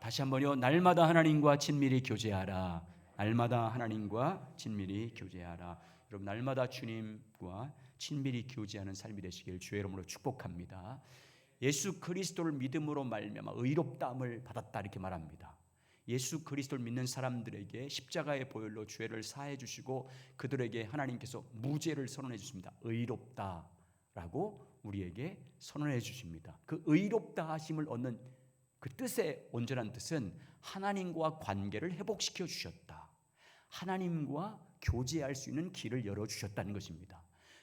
다시 한번요. 날마다 하나님과 친밀히 교제하라. 날마다 하나님과 친밀히 교제하라. 여러분, 날마다 주님과 친밀히 교제하는 삶이 되시길 주의 이름으로 축복합니다. 예수 그리스도를 믿음으로 말미암아 의롭다함을 받았다 이렇게 말합니다. 예수 그리스도를 믿는 사람들에게 십자가의 보혈로 죄를 사해 주시고 그들에게 하나님께서 무죄를 선언해 주십니다. 의롭다라고 우리에게 선언해 주십니다. 그 의롭다 하심을 얻는 그 뜻의 온전한 뜻은 하나님과 관계를 회복시켜 주셨다. 하나님과 교제할 수 있는 길을 열어 주셨다는 것입니다.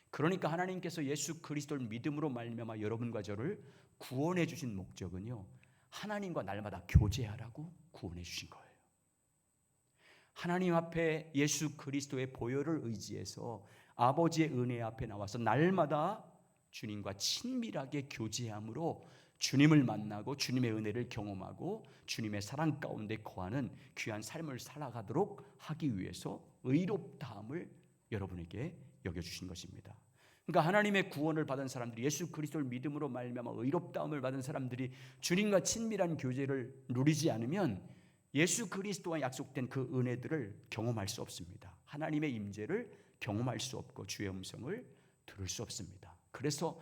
그러니까 하나님께서 예수 그리스도를 믿음으로 말미암아 여러분과 저를 구원해 주신 목적은요, 하나님과 날마다 교제하라고 구원해 주신 거예요. 하나님 앞에 예수 그리스도의 보혈을 의지해서 아버지의 은혜 앞에 나와서 날마다 주님과 친밀하게 교제함으로 주님을 만나고 주님의 은혜를 경험하고 주님의 사랑 가운데 거하는 귀한 삶을 살아가도록 하기 위해서 의롭다함을 여러분에게 여겨주신 것입니다. 그러니까 하나님의 구원을 받은 사람들이, 예수 그리스도를 믿음으로 말미암아 의롭다함을 받은 사람들이 주님과 친밀한 교제를 누리지 않으면 예수 그리스도와 약속된 그 은혜들을 경험할 수 없습니다. 하나님의 임재를 경험할 수 없고 주의 음성을 들을 수 없습니다. 그래서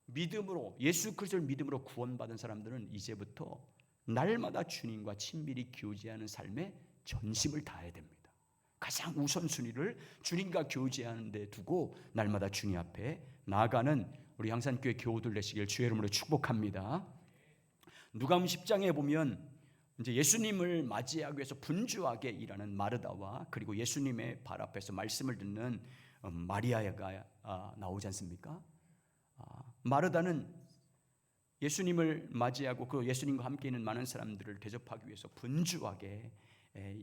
믿음으로, 예수 그리스도를 믿음으로 구원받은 사람들은 이제부터 날마다 주님과 친밀히 교제하는 삶에 전심을 다해야 됩니다. 가장 우선순위를 주님과 교제하는 데 두고 날마다 주님 앞에 나아가는 우리 향산교회 교우들 되시길 주의 이름으로 축복합니다. 누가복음 10장에 보면 이제 예수님을 맞이하기 위해서 분주하게 일하는 마르다와 그리고 예수님의 발 앞에서 말씀을 듣는 마리아가 나오지 않습니까? 마르다는 예수님을 맞이하고 그 예수님과 함께 있는 많은 사람들을 대접하기 위해서 분주하게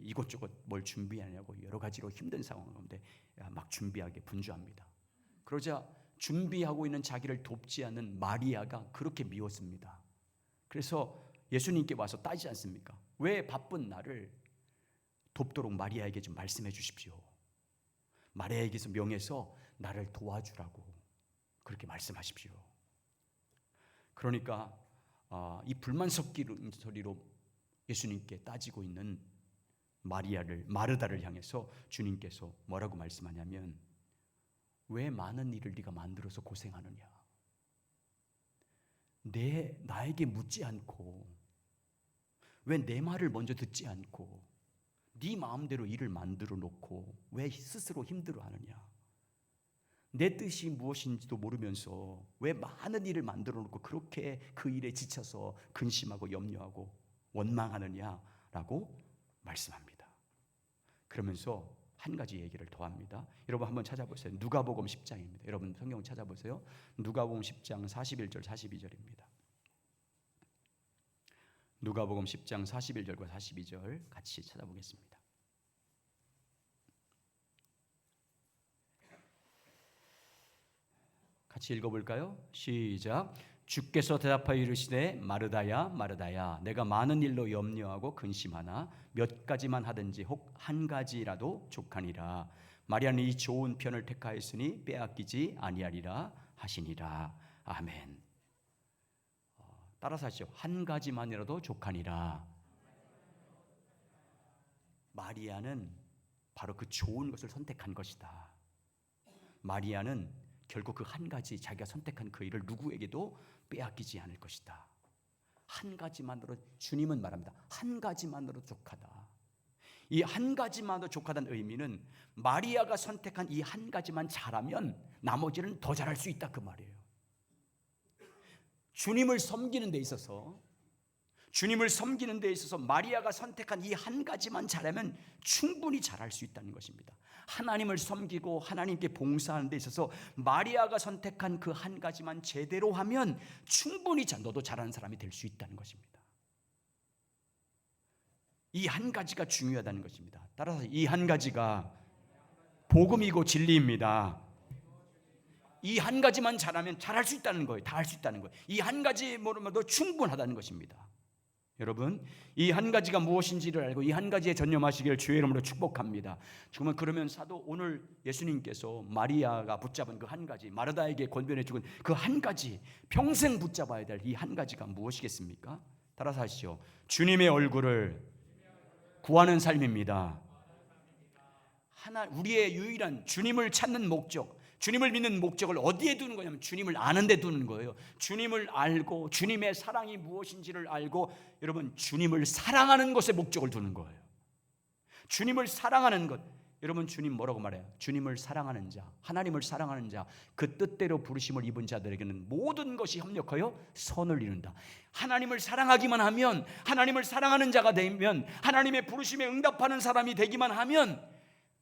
이것저것 뭘 준비하냐고 여러 가지로 힘든 상황 가운데 막 준비하게 분주합니다. 그러자 준비하고 있는 자기를 돕지 않는 마리아가 그렇게 미웠습니다. 그래서 예수님께 와서 따지지 않습니까? 왜 바쁜 나를 돕도록 마리아에게 좀 말씀해 주십시오. 마리아에게서 명해서 나를 도와주라고 그렇게 말씀하십시오. 그러니까 이 불만 섞이는 소리로 예수님께 따지고 있는 마르다를 향해서 주님께서 뭐라고 말씀하냐면, 왜 많은 일을 네가 만들어서 고생하느냐? 나에게 묻지 않고 왜 내 말을 먼저 듣지 않고 네 마음대로 일을 만들어 놓고 왜 스스로 힘들어하느냐? 내 뜻이 무엇인지도 모르면서 왜 많은 일을 만들어 놓고 그렇게 그 일에 지쳐서 근심하고 염려하고 원망하느냐라고 말씀합니다. 그러면서 한 가지 얘기를 더 합니다. 여러분 한번 찾아보세요. 누가복음 10장입니다. 여러분 성경 찾아보세요. 누가복음 10장 41절 42절입니다. 누가복음 10장 41절과 42절 같이 찾아보겠습니다. 같이 읽어볼까요? 시작. 주께서 대답하여 이르시되 마르다야 마르다야 내가 많은 일로 염려하고 근심하나 몇 가지만 하든지 혹 한 가지라도 족하니라. 마리아는 이 좋은 편을 택하였으니 빼앗기지 아니하리라 하시니라. 아멘. 따라서 하시죠. 한 가지만이라도 족하니라. 마리아는 바로 그 좋은 것을 선택한 것이다. 마리아는 결국 그 한 가지, 자기가 선택한 그 일을 누구에게도 빼앗기지 않을 것이다. 한 가지만으로, 주님은 말합니다. 한 가지만으로 족하다. 이 한 가지만으로 족하다는 의미는 마리아가 선택한 이 한 가지만 잘하면 나머지는 더 잘할 수 있다 그 말이에요. 주님을 섬기는 데 있어서 마리아가 선택한 이 한 가지만 잘하면 충분히 잘할 수 있다는 것입니다. 하나님을 섬기고 하나님께 봉사하는 데 있어서 마리아가 선택한 그 한 가지만 제대로 하면 충분히 너도 잘하는 사람이 될 수 있다는 것입니다. 이 한 가지가 중요하다는 것입니다. 따라서 이 한 가지가 복음이고 진리입니다. 이 한 가지만 잘하면 잘할 수 있다는 거예요. 다 할 수 있다는 거예요. 이 한 가지 모르면도 충분하다는 것입니다. 여러분, 이 한 가지가 무엇인지를 알고 이 한 가지에 전념하시기를 주의 이름으로 축복합니다. 정말 그러면 사도 오늘 예수님께서 마리아가 붙잡은 그 한 가지, 마르다에게 권변해 주은 그 한 가지, 평생 붙잡아야 될 이 한 가지가 무엇이겠습니까? 따라서 하시죠. 주님의 얼굴을 구하는 삶입니다. 우리의 유일한 주님을 찾는 목적, 주님을 믿는 목적을 어디에 두는 거냐면 주님을 아는 데 두는 거예요. 주님을 알고 주님의 사랑이 무엇인지를 알고 여러분 주님을 사랑하는 것에 목적을 두는 거예요. 주님을 사랑하는 것. 여러분 주님 뭐라고 말해요? 주님을 사랑하는 자, 하나님을 사랑하는 자, 그 뜻대로 부르심을 입은 자들에게는 모든 것이 협력하여 선을 이룬다. 하나님을 사랑하기만 하면, 하나님을 사랑하는 자가 되면, 하나님의 부르심에 응답하는 사람이 되기만 하면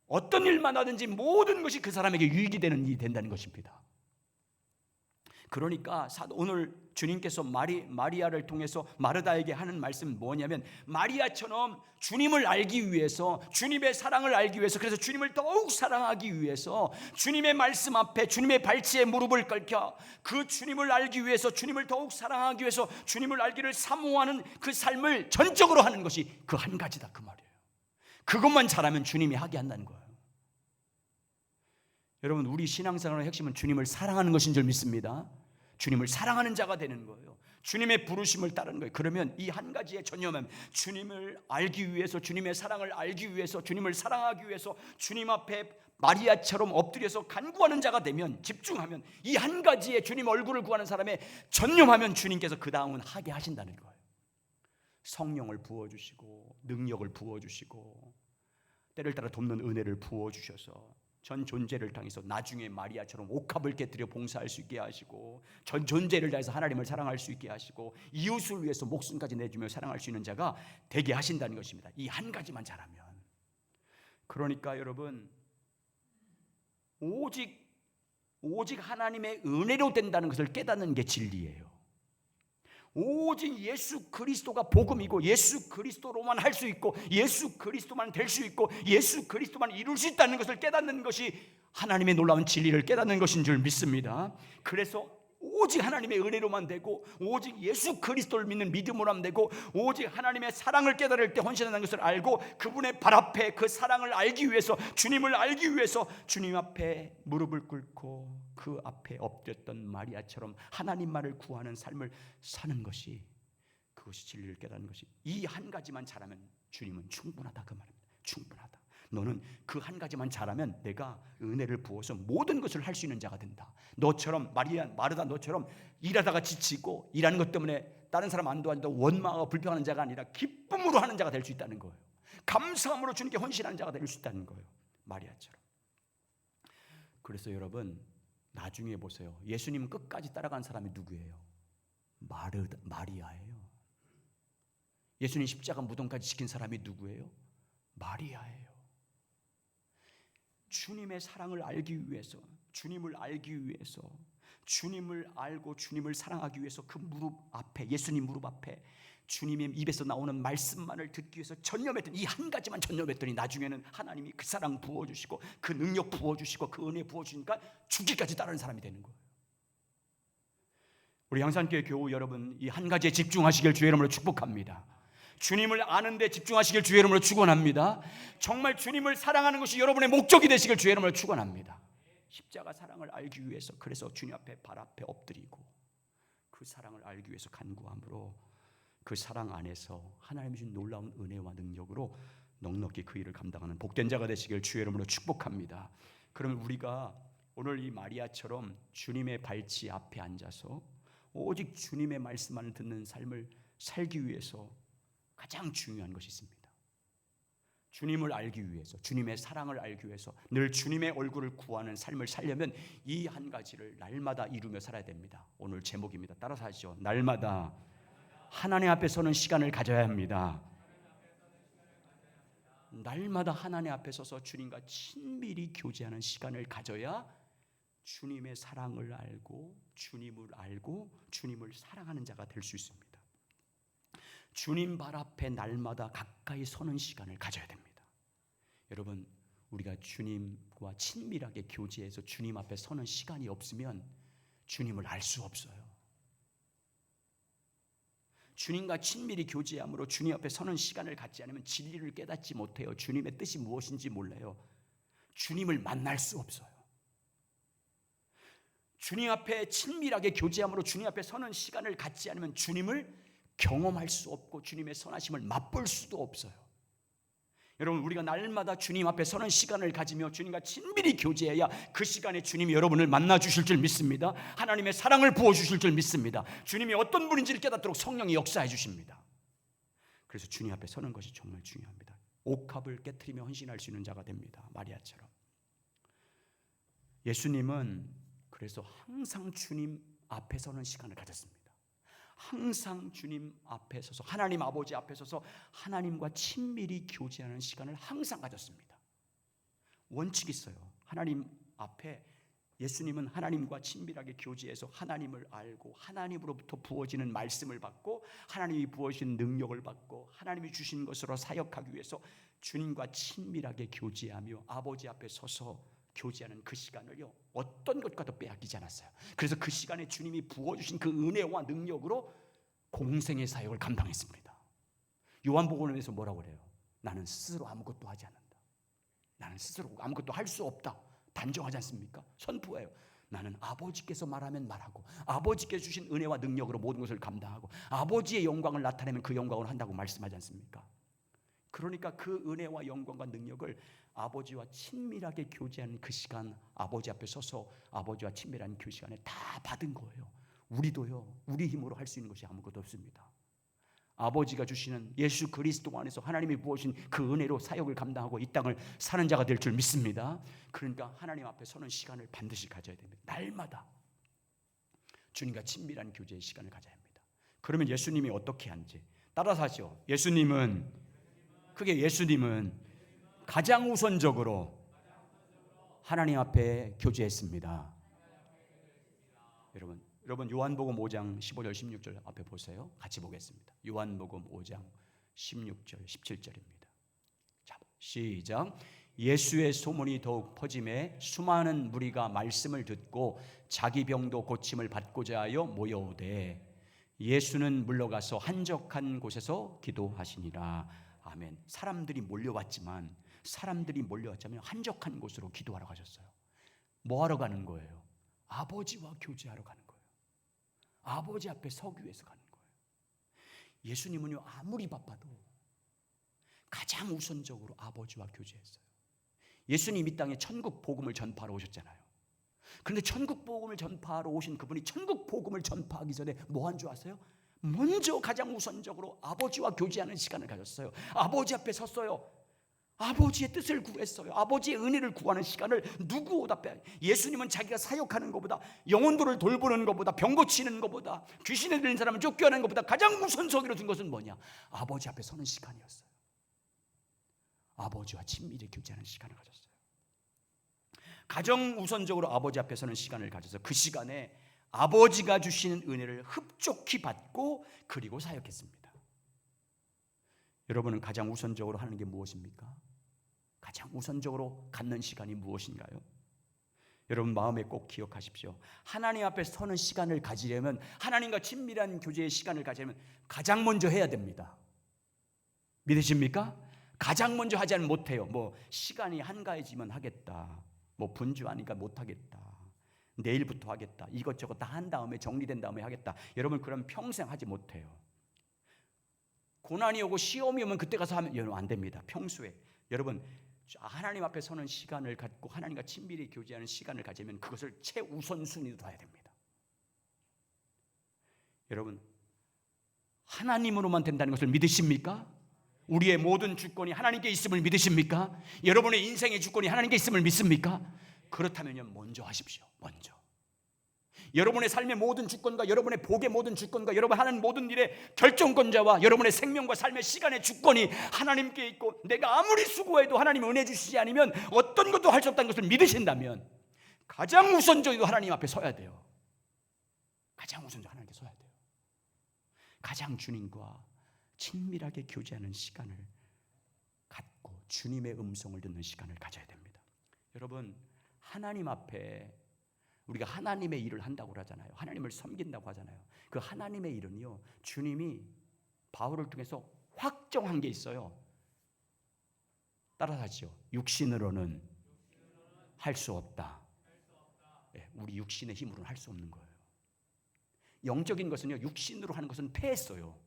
어떤 일만 하든지 모든 것이 그 사람에게 유익이 되는 일이 된다는 것입니다. 그러니까 오늘 주님께서 마리아를 통해서 마르다에게 하는 말씀은 뭐냐면, 마리아처럼 주님을 알기 위해서, 주님의 사랑을 알기 위해서, 그래서 주님을 더욱 사랑하기 위해서 주님의 말씀 앞에 주님의 발치에 무릎을 꿇혀 그 주님을 알기 위해서, 주님을 더욱 사랑하기 위해서 주님을 알기를 사모하는 그 삶을 전적으로 하는 것이 그 한 가지다, 그 말이에요. 그것만 잘하면 주님이 하게 한다는 거예요. 여러분, 우리 신앙생활의 핵심은 주님을 사랑하는 것인 줄 믿습니다. 주님을 사랑하는 자가 되는 거예요. 주님의 부르심을 따르는 거예요. 그러면 이 한 가지에 전념하면, 주님을 알기 위해서, 주님의 사랑을 알기 위해서, 주님을 사랑하기 위해서 주님 앞에 마리아처럼 엎드려서 간구하는 자가 되면, 집중하면, 이 한 가지에 주님 얼굴을 구하는 사람에 전념하면 주님께서 그 다음은 하게 하신다는 거예요. 성령을 부어주시고 능력을 부어주시고 때를 따라 돕는 은혜를 부어주셔서 전 존재를 향해서 나중에 마리아처럼 옥합을 깨뜨려 봉사할 수 있게 하시고, 전 존재를 다해서 하나님을 사랑할 수 있게 하시고, 이웃을 위해서 목숨까지 내주며 사랑할 수 있는 자가 되게 하신다는 것입니다. 이 한 가지만 잘하면. 그러니까 여러분, 오직 하나님의 은혜로 된다는 것을 깨닫는 게 진리예요. 오직 예수 그리스도가 복음이고, 예수 그리스도로만 할 수 있고, 예수 그리스도만 될 수 있고, 예수 그리스도만 이룰 수 있다는 것을 깨닫는 것이 하나님의 놀라운 진리를 깨닫는 것인 줄 믿습니다. 그래서 오직 하나님의 은혜로만 되고, 오직 예수 그리스도를 믿는 믿음으로만 되고, 오직 하나님의 사랑을 깨달을 때 헌신한다는 것을 알고, 그분의 발 앞에 그 사랑을 알기 위해서, 주님을 알기 위해서 주님 앞에 무릎을 꿇고 그 앞에 엎드렸던 마리아처럼 하나님만을 구하는 삶을 사는 것이, 그것이 진리를 깨닫는 것이, 이 한 가지만 잘하면 주님은 충분하다, 그 말입니다. 충분하다. 너는 그 한 가지만 잘하면 내가 은혜를 부어서 모든 것을 할 수 있는 자가 된다. 너처럼 마르다 너처럼 일하다가 지치고 일하는 것 때문에 다른 사람 안 도와준다고 원망하고 불평하는 자가 아니라 기쁨으로 하는 자가 될 수 있다는 거예요. 감사함으로 주님께 헌신하는 자가 될 수 있다는 거예요. 마리아처럼. 그래서 여러분, 나중에 보세요. 예수님 끝까지 따라간 사람이 누구예요? 마리아예요. 예수님 십자가 무덤까지 지킨 사람이 누구예요? 마리아예요. 주님의 사랑을 알기 위해서, 주님을 알기 위해서, 주님을 알고 주님을 사랑하기 위해서 그 무릎 앞에, 예수님 무릎 앞에 주님의 입에서 나오는 말씀만을 듣기 위해서 전념했더니, 이 한 가지만 전념했더니 나중에는 하나님이 그 사랑 부어주시고 그 능력 부어주시고 그 은혜 부어주시니까 죽기까지 따르는 사람이 되는 거예요. 우리 양산교회 교우 여러분, 이 한 가지에 집중하시길 주의 이름으로 축복합니다. 주님을 아는 데 집중하시길 주의 이름으로 축원합니다. 정말 주님을 사랑하는 것이 여러분의 목적이 되시길 주의 이름으로 축원합니다. 십자가 사랑을 알기 위해서, 그래서 주님 앞에 발 앞에 엎드리고 그 사랑을 알기 위해서 간구함으로 그 사랑 안에서 하나님이 주신 놀라운 은혜와 능력으로 넉넉히 그 일을 감당하는 복된 자가 되시길 주의 이름으로 축복합니다. 그러면 우리가 오늘 이 마리아처럼 주님의 발치 앞에 앉아서 오직 주님의 말씀만을 듣는 삶을 살기 위해서 가장 중요한 것이 있습니다. 주님을 알기 위해서, 주님의 사랑을 알기 위해서 늘 주님의 얼굴을 구하는 삶을 살려면 이 한 가지를 날마다 이루며 살아야 됩니다. 오늘 제목입니다. 따라서 하시죠. 날마다 하나님 앞에 서는 시간을 가져야 합니다. 날마다 하나님 앞에 서서 주님과 친밀히 교제하는 시간을 가져야 주님의 사랑을 알고 주님을 사랑하는 자가 될 수 있습니다. 주님 발 앞에 날마다 가까이 서는 시간을 가져야 됩니다. 여러분, 우리가 주님과 친밀하게 교제해서 주님 앞에 서는 시간이 없으면 주님을 알 수 없어요. 주님과 친밀히 교제함으로 주님 앞에 서는 시간을 갖지 않으면 진리를 깨닫지 못해요. 주님의 뜻이 무엇인지 몰라요. 주님을 만날 수 없어요. 주님 앞에 친밀하게 교제함으로 주님 앞에 서는 시간을 갖지 않으면 주님을 경험할 수 없고 주님의 선하심을 맛볼 수도 없어요. 여러분, 우리가 날마다 주님 앞에 서는 시간을 가지며 주님과 친밀히 교제해야 그 시간에 주님이 여러분을 만나 주실 줄 믿습니다. 하나님의 사랑을 부어 주실 줄 믿습니다. 주님이 어떤 분인지를 깨닫도록 성령이 역사해 주십니다. 그래서 주님 앞에 서는 것이 정말 중요합니다. 옥합을 깨트리며 헌신할 수 있는 자가 됩니다. 마리아처럼. 예수님은 그래서 항상 주님 앞에 서는 시간을 가졌습니다. 항상 주님 앞에 서서, 하나님 아버지 앞에 서서 하나님과 친밀히 교제하는 시간을 항상 가졌습니다. 원칙이 있어요. 하나님 앞에 예수님은 하나님과 친밀하게 교제해서 하나님을 알고 하나님으로부터 부어지는 말씀을 받고 하나님이 부어주신 능력을 받고 하나님이 주신 것으로 사역하기 위해서 주님과 친밀하게 교제하며 아버지 앞에 서서 교제하는 그 시간을요, 어떤 것과도 빼앗기지 않았어요. 그래서 그 시간에 주님이 부어주신 그 은혜와 능력으로 공생의 사역을 감당했습니다. 요한복음에서 뭐라고 그래요? 나는 스스로 아무것도 하지 않는다. 나는 스스로 아무것도 할 수 없다. 단정하지 않습니까? 선포해요. 나는 아버지께서 말하면 말하고 아버지께서 주신 은혜와 능력으로 모든 것을 감당하고 아버지의 영광을 나타내면 그 영광을 한다고 말씀하지 않습니까? 그러니까 그 은혜와 영광과 능력을 아버지와 친밀하게 교제하는 그 시간, 아버지 앞에 서서 아버지와 친밀한 그 시간에 다 받은 거예요. 우리도요, 우리 힘으로 할 수 있는 것이 아무것도 없습니다. 아버지가 주시는 예수 그리스도 안에서 하나님이 부어주신 그 은혜로 사역을 감당하고 이 땅을 사는 자가 될 줄 믿습니다. 그러니까 하나님 앞에 서는 시간을 반드시 가져야 됩니다. 날마다 주님과 친밀한 교제의 시간을 가져야 합니다. 그러면 예수님이 어떻게 하는지 따라서 하죠. 예수님은 가장 우선적으로 하나님 앞에 교제했습니다. 여러분 요한복음 5장 15절 16절 앞에 보세요. 같이 보겠습니다. 요한복음 5장 16절 17절입니다. 자, 시작. 예수의 소문이 더욱 퍼짐에 수많은 무리가 말씀을 듣고 자기 병도 고침을 받고자 하여 모여오되 예수는 물러가서 한적한 곳에서 기도하시니라. 아멘. 사람들이 몰려왔지만 한적한 곳으로 기도하러 가셨어요. 뭐 하러 가는 거예요? 아버지와 교제하러 가는 거예요. 아버지 앞에 서기 위해서 가는 거예요. 예수님은요, 아무리 바빠도 가장 우선적으로 아버지와 교제했어요. 예수님 이 땅에 천국 복음을 전파하러 오셨잖아요. 그런데 천국 복음을 전파하러 오신 그분이 천국 복음을 전파하기 전에 뭐 한 줄 아세요? 먼저 가장 우선적으로 아버지와 교제하는 시간을 가졌어요. 아버지 앞에 섰어요. 아버지의 뜻을 구했어요. 아버지의 은혜를 구하는 시간을 누구보다 빼. 예수님은 자기가 사역하는 것보다, 영혼들을 돌보는 것보다, 병 고치는 것보다, 귀신에 들린 사람을 쫓겨내는 것보다 가장 우선적으로 둔 것은 뭐냐? 아버지 앞에 서는 시간이었어요. 아버지와 친밀히 교제하는 시간을 가졌어요. 가장 우선적으로 아버지 앞에 서는 시간을 가져서 그 시간에 아버지가 주시는 은혜를 흡족히 받고 그리고 사역했습니다. 여러분은 가장 우선적으로 하는 게 무엇입니까? 가장 우선적으로 갖는 시간이 무엇인가요? 여러분 마음에 꼭 기억하십시오. 하나님 앞에 서는 시간을 가지려면, 하나님과 친밀한 교제의 시간을 가지려면 가장 먼저 해야 됩니다. 믿으십니까? 가장 먼저 하지 않으면 못해요. 뭐 시간이 한가해지면 하겠다, 뭐 분주하니까 못하겠다, 내일부터 하겠다, 이것저것 다 한 다음에 정리된 다음에 하겠다. 여러분 그럼 평생 하지 못해요. 고난이 오고 시험이 오면 그때 가서 하면 여러분 안 됩니다. 평소에 여러분 하나님 앞에 서는 시간을 갖고 하나님과 친밀히 교제하는 시간을 가지면 그것을 최우선순위로 둬야 됩니다. 여러분 하나님으로만 된다는 것을 믿으십니까? 우리의 모든 주권이 하나님께 있음을 믿으십니까? 여러분의 인생의 주권이 하나님께 있음을 믿습니까? 그렇다면요, 먼저 하십시오. 먼저. 여러분의 삶의 모든 주권과 여러분의 복의 모든 주권과 여러분 하는 모든 일의 결정권자와 여러분의 생명과 삶의 시간의 주권이 하나님께 있고, 내가 아무리 수고해도 하나님이 은혜 주시지 않으면 어떤 것도 할 수 없다는 것을 믿으신다면 가장 우선적으로 하나님 앞에 서야 돼요. 가장 우선적으로 하나님께 서야 돼요. 가장 주님과 친밀하게 교제하는 시간을 갖고 주님의 음성을 듣는 시간을 가져야 됩니다. 여러분 하나님 앞에 우리가 하나님의 일을 한다고 하잖아요. 하나님을 섬긴다고 하잖아요. 그 하나님의 일은요, 주님이 바울을 통해서 확정한 게 있어요. 따라하죠. 육신으로는 할 수 없다. 우리 육신의 힘으로는 할 수 없는 거예요. 영적인 것은요, 육신으로 하는 것은 패했어요.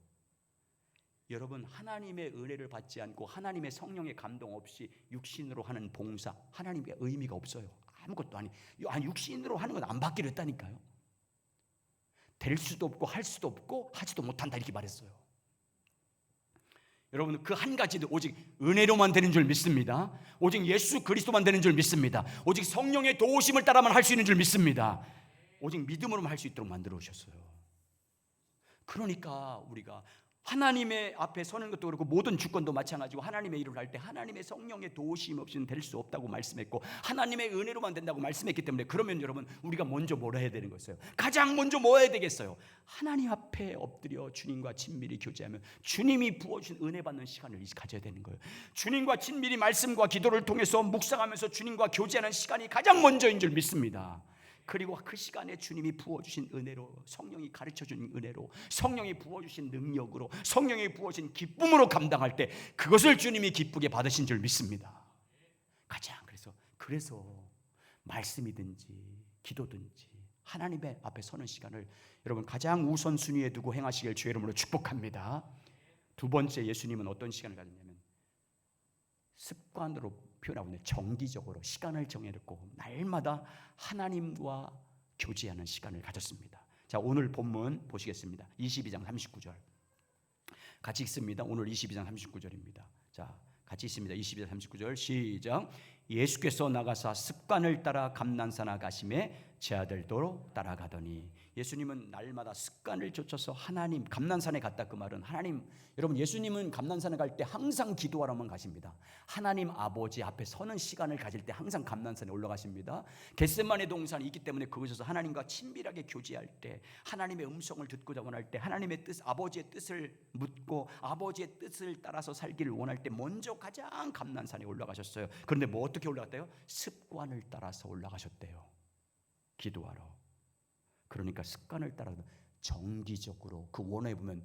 여러분, 하나님의 은혜를 받지 않고 하나님의 성령의 감동 없이 육신으로 하는 봉사, 하나님의 의미가 없어요. 아무것도 아니. 육신으로 하는 건 안 받기로 했다니까요. 될 수도 없고 할 수도 없고 하지도 못한다 이렇게 말했어요. 여러분, 그 한 가지도 오직 은혜로만 되는 줄 믿습니다. 오직 예수 그리스도만 되는 줄 믿습니다. 오직 성령의 도우심을 따라만 할 수 있는 줄 믿습니다. 오직 믿음으로만 할 수 있도록 만들어 오셨어요. 그러니까 우리가 하나님의 앞에 서는 것도 그렇고 모든 주권도 마찬가지고 하나님의 일을 할 때 하나님의 성령의 도우심 없이는 될 수 없다고 말씀했고 하나님의 은혜로만 된다고 말씀했기 때문에, 그러면 여러분 우리가 먼저 뭘 해야 되는 거예요? 가장 먼저 뭐 해야 되겠어요? 하나님 앞에 엎드려 주님과 친밀히 교제하면 주님이 부어주신 은혜 받는 시간을 가져야 되는 거예요. 주님과 친밀히 말씀과 기도를 통해서 묵상하면서 주님과 교제하는 시간이 가장 먼저인 줄 믿습니다. 그리고 그 시간에 주님이 부어주신 은혜로, 성령이 가르쳐준 은혜로, 성령이 부어주신 능력으로, 성령이 부어주신 기쁨으로 감당할 때 그것을 주님이 기쁘게 받으신 줄 믿습니다. 가장 그래서 말씀이든지 기도든지 하나님의 앞에 서는 시간을 여러분 가장 우선순위에 두고 행하시길 주의 이름으로 축복합니다. 두 번째, 예수님은 어떤 시간을 가졌냐면 습관으로 표현하고 있는 정기적으로 시간을 정해놓고 날마다 하나님과 교제하는 시간을 가졌습니다. 자, 오늘 본문 보시겠습니다. 22장 39절 같이 읽습니다. 오늘 22장 39절입니다. 자, 같이 있습니다. 22장 39절 시작. 예수께서 나가사 습관을 따라 감난산에 가심에 제 아들도 따라가더니. 예수님은 날마다 습관을 쫓아서 하나님, 감난산에 갔다 그 말은 하나님, 여러분 예수님은 감난산에 갈 때 항상 기도하러만 가십니다. 하나님 아버지 앞에 서는 시간을 가질 때 항상 감난산에 올라가십니다. 겟세마네 동산이 있기 때문에 그곳에서 하나님과 친밀하게 교제할 때, 하나님의 음성을 듣고자 원할 때, 하나님의 뜻, 아버지의 뜻을 묻고 아버지의 뜻을 따라서 살기를 원할 때 먼저 가장 감난산에 올라가셨어요. 그런데 뭐 어떻게 올라갔대요? 습관을 따라서 올라가셨대요. 기도하러. 그러니까 습관을 따라 정기적으로, 그 원어에 보면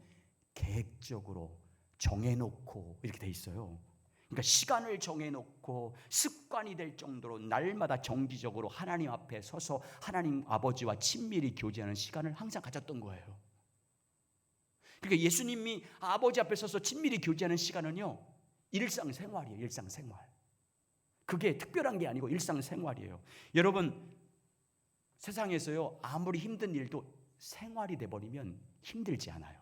계획적으로 정해놓고 이렇게 돼 있어요. 그러니까 시간을 정해놓고 습관이 될 정도로 날마다 정기적으로 하나님 앞에 서서 하나님 아버지와 친밀히 교제하는 시간을 항상 가졌던 거예요. 그러니까 예수님이 아버지 앞에 서서 친밀히 교제하는 시간은요, 일상생활이에요. 일상생활. 그게 특별한 게 아니고 일상생활이에요. 여러분, 세상에서요 아무리 힘든 일도 생활이 돼버리면 힘들지 않아요.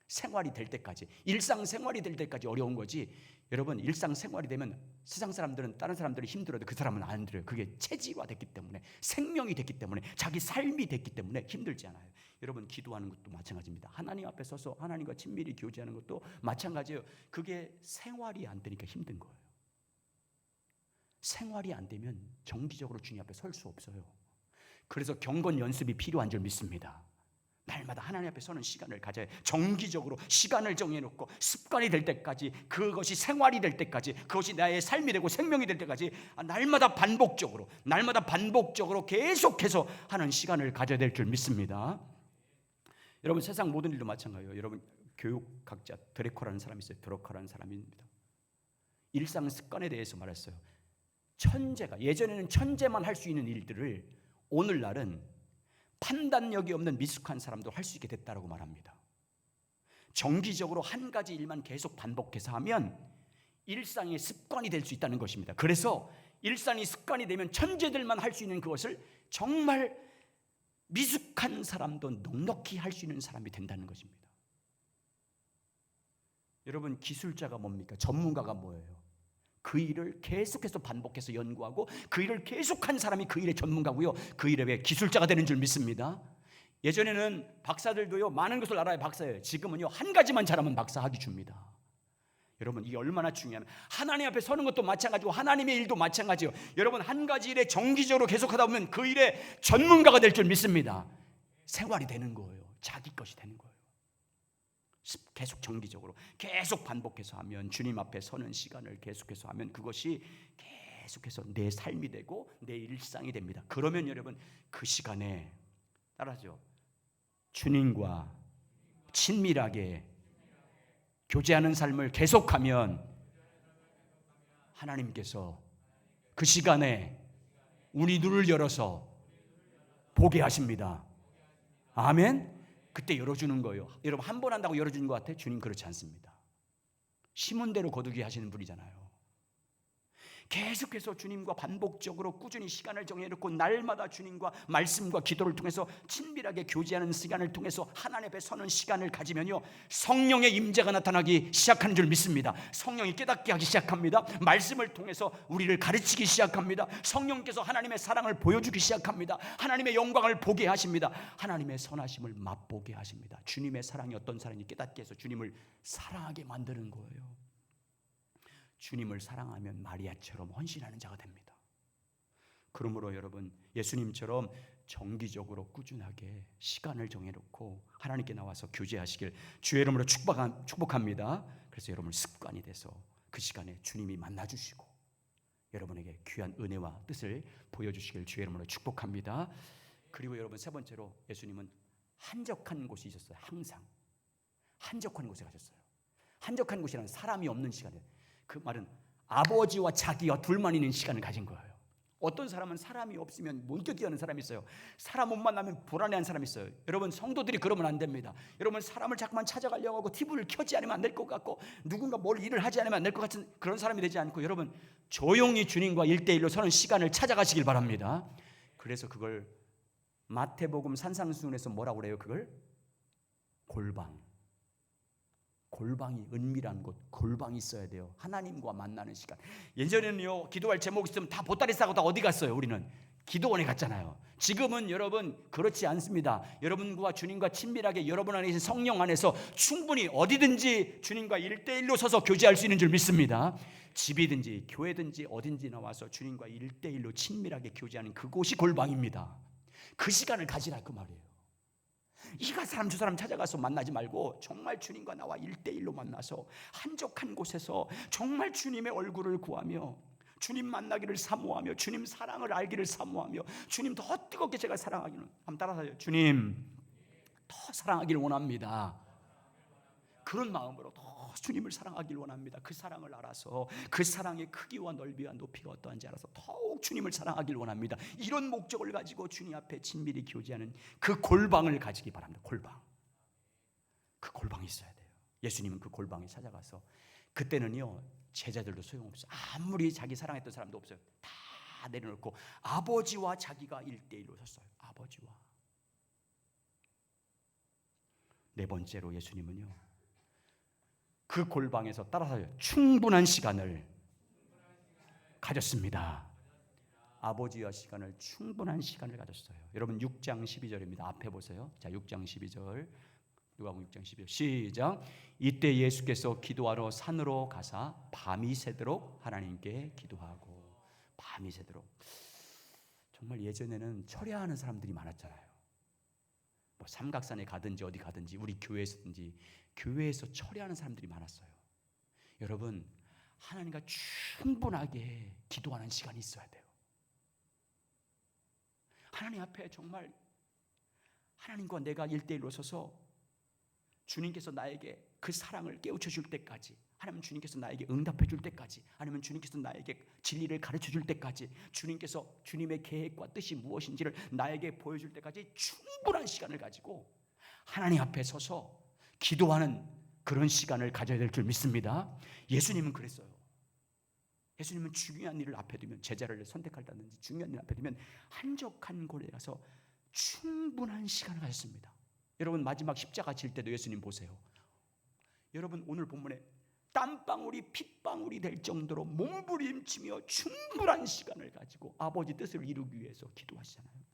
생활이 될 때까지, 일상생활이 될 때까지 어려운 거지. 여러분, 일상생활이 되면 세상 사람들은, 다른 사람들이 힘들어도 그 사람은 안 힘들어요. 그게 체질화됐기 때문에, 생명이 됐기 때문에, 자기 삶이 됐기 때문에 힘들지 않아요. 여러분, 기도하는 것도 마찬가지입니다. 하나님 앞에 서서 하나님과 친밀히 교제하는 것도 마찬가지예요. 그게 생활이 안 되니까 힘든 거예요. 생활이 안 되면 정기적으로 주님 앞에 설 수 없어요. 그래서 경건 연습이 필요한 줄 믿습니다. 날마다 하나님 앞에 서는 시간을 가져야, 정기적으로 시간을 정해놓고 습관이 될 때까지, 그것이 생활이 될 때까지, 그것이 나의 삶이 되고 생명이 될 때까지 날마다 반복적으로 계속해서 하는 시간을 가져야 될 줄 믿습니다. 여러분, 세상 모든 일도 마찬가지예요. 여러분, 교육학자 드레커라는 사람이 있어요. 드레커라는 사람입니다. 일상 습관에 대해서 말했어요. 천재가, 예전에는 천재만 할 수 있는 일들을 오늘날은 판단력이 없는 미숙한 사람도 할 수 있게 됐다라고 말합니다. 정기적으로 한 가지 일만 계속 반복해서 하면 일상의 습관이 될 수 있다는 것입니다. 그래서 일상이 습관이 되면 천재들만 할 수 있는 그것을 정말 미숙한 사람도 넉넉히 할 수 있는 사람이 된다는 것입니다. 여러분, 기술자가 뭡니까? 전문가가 뭐예요? 그 일을 계속해서 반복해서 연구하고 그 일을 계속한 사람이 그 일의 전문가고요, 그 일의 기술자가 되는 줄 믿습니다. 예전에는 박사들도요 많은 것을 알아야 박사예요. 지금은요 한 가지만 잘하면 박사 학위 줍니다. 여러분, 이게 얼마나 중요하면, 하나님 앞에 서는 것도 마찬가지고 하나님의 일도 마찬가지예요. 여러분, 한 가지 일에 정기적으로 계속하다 보면 그 일의 전문가가 될 줄 믿습니다. 생활이 되는 거예요. 자기 것이 되는 거예요. 계속 정기적으로 계속 반복해서 하면, 주님 앞에 서는 시간을 계속해서 하면 그것이 계속해서 내 삶이 되고 내 일상이 됩니다. 그러면 여러분, 그 시간에 따라서 주님과 친밀하게 교제하는 삶을 계속하면 하나님께서 그 시간에 우리 눈을 열어서 보게 하십니다. 아멘. 그때 열어주는 거예요. 여러분, 한 번 한다고 열어주는 것 같아요? 주님 그렇지 않습니다. 심은 대로 거두게 하시는 분이잖아요. 계속해서 주님과 반복적으로 꾸준히 시간을 정해놓고 날마다 주님과 말씀과 기도를 통해서 친밀하게 교제하는 시간을 통해서 하나님 앞에 서는 시간을 가지면요, 성령의 임재가 나타나기 시작하는 줄 믿습니다. 성령이 깨닫게 하기 시작합니다. 말씀을 통해서 우리를 가르치기 시작합니다. 성령께서 하나님의 사랑을 보여주기 시작합니다. 하나님의 영광을 보게 하십니다. 하나님의 선하심을 맛보게 하십니다. 주님의 사랑이 어떤 사랑인지 깨닫게 해서 주님을 사랑하게 만드는 거예요. 주님을 사랑하면 마리아처럼 헌신하는 자가 됩니다. 그러므로 여러분, 예수님처럼 정기적으로 꾸준하게 시간을 정해놓고 하나님께 나와서 교제하시길 주의 이름으로 축복합니다. 그래서 여러분 습관이 돼서 그 시간에 주님이 만나주시고 여러분에게 귀한 은혜와 뜻을 보여주시길 주의 이름으로 축복합니다. 그리고 여러분, 세 번째로 예수님은 한적한 곳이 있었어요. 항상 한적한 곳에 가셨어요. 한적한 곳이라는 사람이 없는 시간에, 그 말은 아버지와 자기가 둘만 있는 시간을 가진 거예요. 어떤 사람은 사람이 없으면 못 견디는 사람이 있어요. 사람 못 만나면 불안해하는 사람이 있어요. 여러분, 성도들이 그러면 안 됩니다. 여러분, 사람을 자꾸만 찾아가려고 하고 TV를 켜지 않으면 안 될 것 같고 누군가 뭘 일을 하지 않으면 안 될 것 같은 그런 사람이 되지 않고, 여러분 조용히 주님과 1대1로 서는 시간을 찾아가시길 바랍니다. 그래서 그걸 마태복음 산상수훈에서 뭐라고 그래요? 그걸 골방이 은밀한 곳, 골방이 있어야 돼요. 하나님과 만나는 시간. 예전에는요, 기도할 제목이 있으면 다 보따리 싸고 다 어디 갔어요? 우리는 기도원에 갔잖아요. 지금은 여러분 그렇지 않습니다. 여러분과 주님과 친밀하게 여러분 안에 계신 성령 안에서 충분히 어디든지 주님과 1대1로 서서 교제할 수 있는 줄 믿습니다. 집이든지 교회든지 어딘지 나와서 주님과 1대1로 친밀하게 교제하는 그곳이 골방입니다. 그 시간을 가지라 그 말이에요. 이가 사람 저 사람 찾아가서 만나지 말고 정말 주님과 나와 1대1로 만나서 한적한 곳에서 정말 주님의 얼굴을 구하며 주님 만나기를 사모하며 주님 사랑을 알기를 사모하며 주님 더 뜨겁게 제가 사랑하기를, 한번 따라서요. 주님 더 사랑하기를 원합니다. 그런 마음으로 더 주님을 사랑하기를 원합니다. 그 사랑을 알아서 그 사랑의 크기와 넓이와 높이가 어떠한지 알아서 더욱 주님을 사랑하기를 원합니다. 이런 목적을 가지고 주님 앞에 친밀히 교제하는 그 골방을 가지기 바랍니다. 골방. 그 골방이 있어야 돼요. 예수님은 그 골방에 찾아가서, 그때는요 제자들도 소용없어요. 아무리 자기 사랑했던 사람도 없어요. 다 내려놓고 아버지와 자기가 1대1로 섰어요. 아버지와. 네 번째로 예수님은요 그 골방에서 따라서 충분한 시간을 가졌습니다. 아버지와 충분한 시간을 가졌어요. 여러분 6장 12절입니다. 앞에 보세요. 자, 6장 12절. 누가복음 6장 12절 시작. 이때 예수께서 기도하러 산으로 가사 밤이 새도록 하나님께 기도하고. 밤이 새도록. 정말 예전에는 철야하는 사람들이 많았잖아요. 뭐 삼각산에 가든지 어디 가든지 우리 교회에서든지 교회에서 철야하는 사람들이 많았어요. 여러분, 하나님과 충분하게 기도하는 시간이 있어야 돼요. 하나님 앞에 정말 하나님과 내가 1대1로 서서 주님께서 나에게 그 사랑을 깨우쳐 줄 때까지, 하나님 주님께서 나에게 응답해 줄 때까지, 아니면 주님께서 나에게 진리를 가르쳐 줄 때까지, 주님께서 주님의 계획과 뜻이 무엇인지를 나에게 보여줄 때까지 충분한 시간을 가지고 하나님 앞에 서서 기도하는 그런 시간을 가져야 될 줄 믿습니다. 예수님은 그랬어요. 예수님은 중요한 일을 앞에 두면, 제자를 선택한다든지 중요한 일 앞에 두면 한적한 곳에 가서 충분한 시간을 가졌습니다. 여러분 마지막 십자가 질 때도 예수님 보세요. 여러분 오늘 본문에 땀방울이 핏방울이 될 정도로 몸부림치며 충분한 시간을 가지고 아버지 뜻을 이루기 위해서 기도하시잖아요.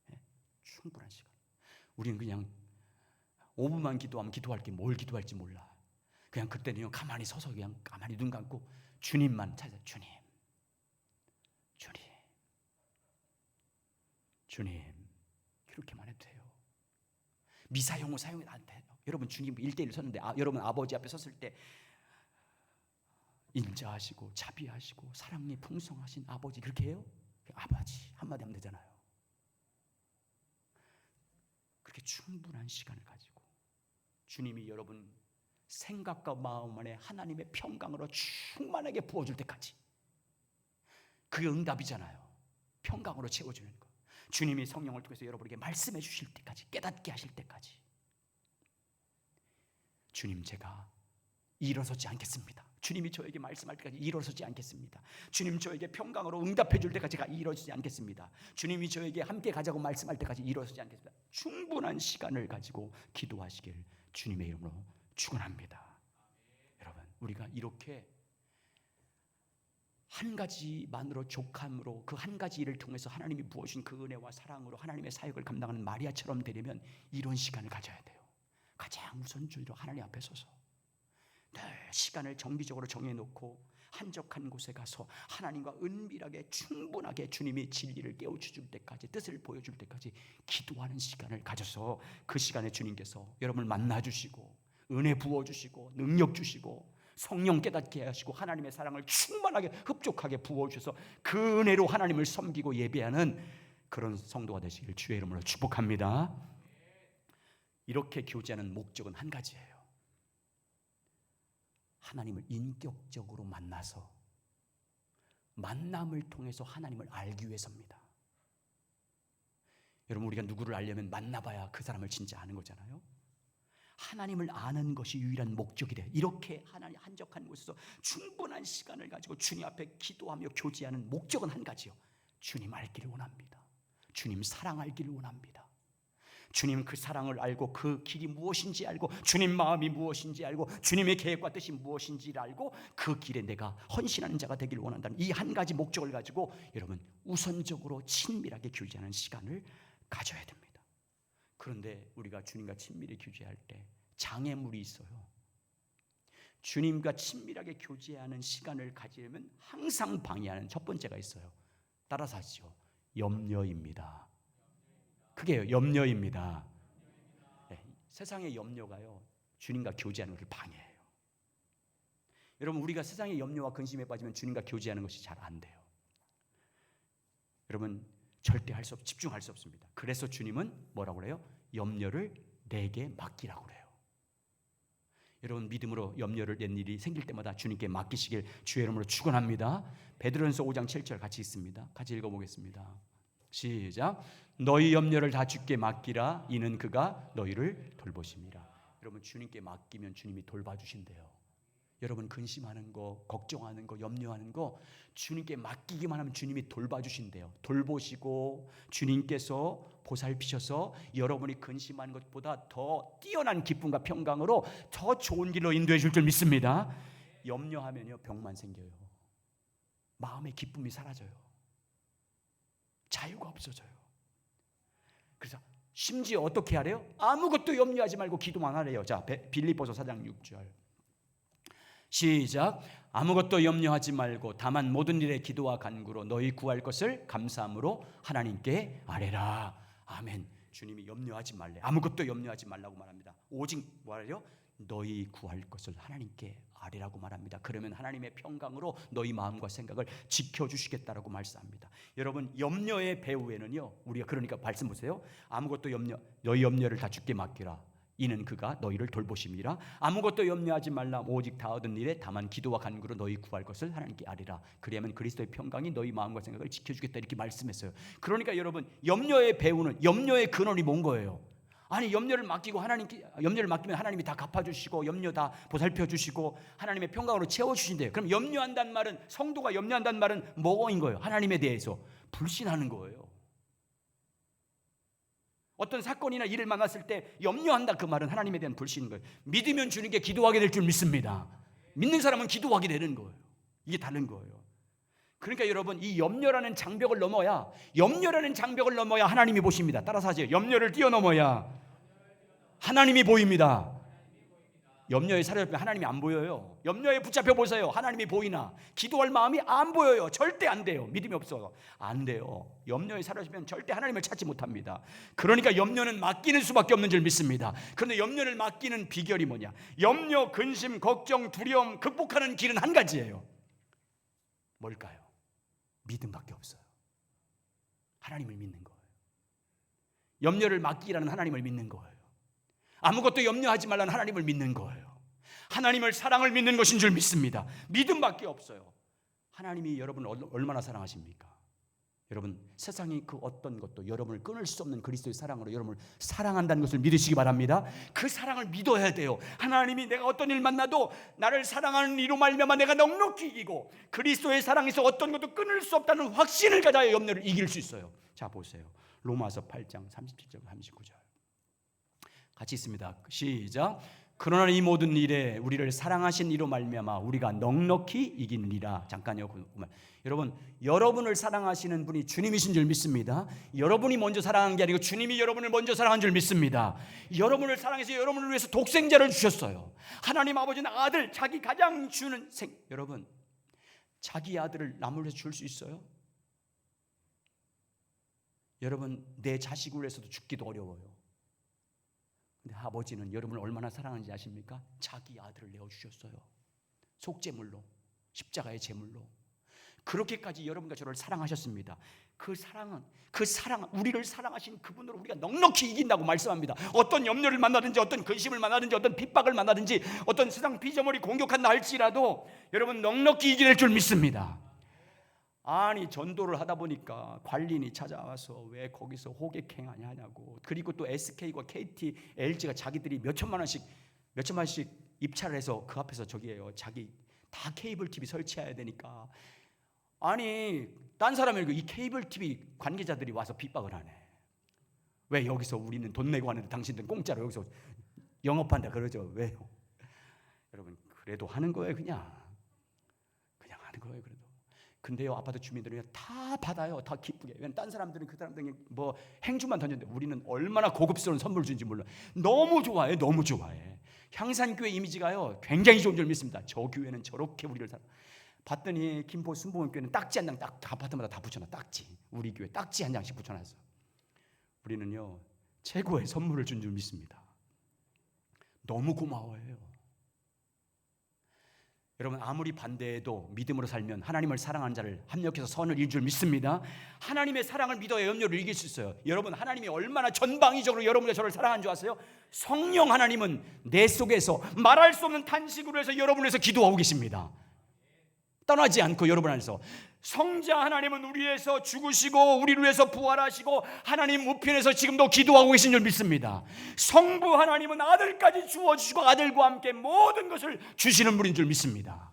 네, 충분한 시간. 우리는 그냥 5분만 기도하면 기도할 게 뭘 기도할지 몰라. 그냥 그때는요 가만히 서서 그냥 가만히 눈 감고 주님만 찾아. 주님 이렇게만 해도 돼요. 미사용어 사용이 안 돼요. 여러분 주님 1대1 섰는데 여러분 아버지 앞에 섰을 때 인자하시고 자비하시고 사랑이 풍성하신 아버지 그렇게 해요? 아버지 한마디 하면 되잖아요. 그렇게 충분한 시간을 가지고 주님이 여러분 생각과 마음 안에 하나님의 평강으로 충만하게 부어줄 때까지, 그게 응답이잖아요. 평강으로 채워주는 거. 주님이 성령을 통해서 여러분에게 말씀해 주실 때까지, 깨닫게 하실 때까지, 주님 제가 일어서지 않겠습니다. 주님이 저에게 말씀할 때까지 일어서지 않겠습니다. 주님 저에게 평강으로 응답해 줄 때까지 제가 일어서지 않겠습니다. 주님이 저에게 함께 가자고 말씀할 때까지 일어서지 않겠습니다. 충분한 시간을 가지고 기도하시길 주님의 이름으로 축원합니다. 여러분, 우리가 이렇게 한 가지만으로 족함으로 그 한 가지 일을 통해서 하나님이 부어주신 그 은혜와 사랑으로 하나님의 사역을 감당하는 마리아처럼 되려면 이런 시간을 가져야 돼요. 가장 우선순위로 하나님 앞에 서서 늘 시간을 정기적으로 정해놓고 한적한 곳에 가서 하나님과 은밀하게 충분하게 주님이 진리를 깨우쳐줄 때까지, 뜻을 보여줄 때까지 기도하는 시간을 가져서 그 시간에 주님께서 여러분을 만나주시고 은혜 부어주시고 능력 주시고 성령 깨닫게 하시고 하나님의 사랑을 충만하게 흡족하게 부어주셔서 그 은혜로 하나님을 섬기고 예배하는 그런 성도가 되시길 주의 이름으로 축복합니다. 이렇게 교제하는 목적은 한 가지예요. 하나님을 인격적으로 만나서 만남을 통해서 하나님을 알기 위해서입니다. 여러분, 우리가 누구를 알려면 만나봐야 그 사람을 진짜 아는 거잖아요. 하나님을 아는 것이 유일한 목적이 돼요. 이렇게 하나님 한적한 곳에서 충분한 시간을 가지고 주님 앞에 기도하며 교제하는 목적은 한 가지요. 주님 알기를 원합니다. 주님 사랑 알기를 원합니다. 주님 그 사랑을 알고 그 길이 무엇인지 알고 주님 마음이 무엇인지 알고 주님의 계획과 뜻이 무엇인지를 알고 그 길에 내가 헌신하는 자가 되기를 원한다는 이 한 가지 목적을 가지고 여러분 우선적으로 친밀하게 교제하는 시간을 가져야 됩니다. 그런데 우리가 주님과 친밀히 교제할 때 장애물이 있어요. 주님과 친밀하게 교제하는 시간을 가지려면 항상 방해하는 첫 번째가 있어요. 따라서 하시죠. 염려입니다. 그게요, 염려입니다. 네, 세상의 염려가요 주님과 교제하는 것을 방해해요. 여러분, 우리가 세상의 염려와 근심에 빠지면 주님과 교제하는 것이 잘 안 돼요. 여러분, 절대 집중할 수 없습니다. 그래서 주님은 뭐라고 그래요? 염려를 내게 맡기라고 그래요. 여러분, 믿음으로 염려를 낸 일이 생길 때마다 주님께 맡기시길 주의 이름으로 축원합니다. 베드로전서 5장 7절 같이 있습니다. 같이 읽어보겠습니다. 시작. 너희 염려를 다 주께 맡기라. 이는 그가 너희를 돌보심이라. 여러분, 주님께 맡기면 주님이 돌봐주신대요. 여러분, 근심하는 거, 걱정하는 거, 염려하는 거 주님께 맡기기만 하면 주님이 돌봐주신대요. 돌보시고 주님께서 보살피셔서 여러분이 근심하는 것보다 더 뛰어난 기쁨과 평강으로 더 좋은 길로 인도해 줄 줄 믿습니다. 염려하면요 병만 생겨요. 마음의 기쁨이 사라져요. 자유가 없어져요. 그래서 심지어 어떻게 하래요? 아무것도 염려하지 말고 기도만 하래요. 자, 빌립보서 4장 6절 시작. 아무것도 염려하지 말고 다만 모든 일에 기도와 간구로 너희 구할 것을 감사함으로 하나님께 아뢰라. 아멘. 주님이 염려하지 말래. 아무것도 염려하지 말라고 말합니다. 오직 뭐래요? 너희 구할 것을 하나님께 아뢰라고 말합니다. 그러면 하나님의 평강으로 너희 마음과 생각을 지켜주시겠다라고 말씀합니다. 여러분, 염려의 배후에는요 우리가 그러니까 말씀 보세요. 아무것도 너희 염려를 다 주께 맡기라. 이는 그가 너희를 돌보심이라. 아무것도 염려하지 말라. 오직 다 얻은 일에 다만 기도와 간구로 너희 구할 것을 하나님께 아뢰라. 그리하면 그리스도의 평강이 너희 마음과 생각을 지켜주겠다 이렇게 말씀했어요. 그러니까 여러분, 염려의 배후는 염려의 근원이 뭔 거예요? 아니, 염려를 맡기고 염려를 맡기면 하나님이 다 갚아주시고 염려 다 보살펴주시고 하나님의 평강으로 채워주신대요. 그럼 염려한다는 말은, 성도가 염려한다는 말은 뭐인 거예요? 하나님에 대해서 불신하는 거예요. 어떤 사건이나 일을 만났을 때 염려한다, 그 말은 하나님에 대한 불신인 거예요. 믿으면 주님께 기도하게 될 줄 믿습니다. 믿는 사람은 기도하게 되는 거예요. 이게 다른 거예요. 그러니까 여러분, 이 염려라는 장벽을 넘어야 하나님이 보십니다. 따라서 하세요. 염려를 뛰어넘어야 하나님이 보입니다. 염려에 사로잡히면 하나님이 안 보여요. 염려에 붙잡혀 보세요. 하나님이 보이나? 기도할 마음이 안 보여요. 절대 안 돼요. 믿음이 없어서 안 돼요. 염려에 사로잡히면 절대 하나님을 찾지 못합니다. 그러니까 염려는 맡기는 수밖에 없는 줄 믿습니다. 그런데 염려를 맡기는 비결이 뭐냐? 염려, 근심, 걱정, 두려움 극복하는 길은 한 가지예요. 뭘까요? 믿음밖에 없어요. 하나님을 믿는 거예요. 염려를 맡기라는 하나님을 믿는 거예요. 아무것도 염려하지 말라는 하나님을 믿는 거예요. 하나님을 사랑을 믿는 것인 줄 믿습니다. 믿음밖에 없어요. 하나님이 여러분을 얼마나 사랑하십니까? 여러분, 세상이 그 어떤 것도 여러분을 끊을 수 없는 그리스도의 사랑으로 여러분을 사랑한다는 것을 믿으시기 바랍니다. 그 사랑을 믿어야 돼요. 하나님이 내가 어떤 일 만나도 나를 사랑하는 이로 말미암아 내가 넉넉히 이기고 그리스도의 사랑에서 어떤 것도 끊을 수 없다는 확신을 가져야 염려를 이길 수 있어요. 자, 보세요. 로마서 8장 37절 39절 같이 있습니다. 시작. 그러나 이 모든 일에 우리를 사랑하신 이로 말미암아 우리가 넉넉히 이기느니라. 잠깐요. 여러분, 여러분을 사랑하시는 분이 주님이신 줄 믿습니다. 여러분이 먼저 사랑한 게 아니고 주님이 여러분을 먼저 사랑한 줄 믿습니다. 여러분을 사랑해서 여러분을 위해서 독생자를 주셨어요. 하나님 아버지는 아들, 자기 가장 주는 여러분, 자기 아들을 남을 위해서 줄 수 있어요? 여러분, 내 자식을 위해서도 죽기도 어려워요. 근데 아버지는 여러분을 얼마나 사랑하는지 아십니까? 자기 아들을 내어주셨어요. 속죄물로, 십자가의 제물로. 그렇게까지 여러분과 저를 사랑하셨습니다. 그 사랑은 우리를 사랑하신 그분으로 우리가 넉넉히 이긴다고 말씀합니다. 어떤 염려를 만나든지 어떤 근심을 만나든지 어떤 핍박을 만나든지 어떤 세상 피조물이 공격한다 할지라도 여러분 넉넉히 이겨낼 줄 믿습니다. 아니, 전도를 하다 보니까 관리인이 찾아와서 왜 거기서 호객행 하냐고. 그리고 또 SK와 KT, LG가 자기들이 몇천만 원씩 입찰을 해서 그 앞에서 저기에요, 자기 다 케이블 TV 설치해야 되니까. 아니, 딴 사람이 이 케이블 TV 관계자들이 와서 핍박을 하네. 왜 여기서 우리는 돈 내고 하는데 당신들은 공짜로 여기서 영업한다 그러죠. 왜요? 여러분, 그래도 하는 거예요. 그냥 하는 거예요. 그래도. 근데요, 아파트 주민들은 다 받아요. 다 기쁘게. 왜냐면 딴 사람들은 그 사람들이 뭐 행주만 던졌는데 우리는 얼마나 고급스러운 선물 주는지 몰라. 너무 좋아해. 너무 좋아해. 향산교회 이미지가요 굉장히 좋은 줄 믿습니다. 저 교회는 저렇게 우리를 봤더니 김포 순복음교회는 딱지 한 장 딱 아파트마다 다 붙여놔. 딱지. 우리 교회 딱지 한 장씩 붙여놨어. 우리는요 최고의 선물을 준 줄 믿습니다. 너무 고마워해요. 여러분, 아무리 반대해도 믿음으로 살면 하나님을 사랑하는 자를 합력해서 선을 이룰 줄 믿습니다. 하나님의 사랑을 믿어야 염려를 이길 수 있어요. 여러분, 하나님이 얼마나 전방위적으로 여러분과 저를 사랑하는 줄 아세요? 성령 하나님은 내 속에서 말할 수 없는 탄식으로 해서 여러분을 위해서 기도하고 계십니다. 떠나지 않고 여러분 안에서. 성자 하나님은 우리 위해서 죽으시고 우리를 위해서 부활하시고 하나님 우편에서 지금도 기도하고 계신 줄 믿습니다. 성부 하나님은 아들까지 주어주시고 아들과 함께 모든 것을 주시는 분인 줄 믿습니다.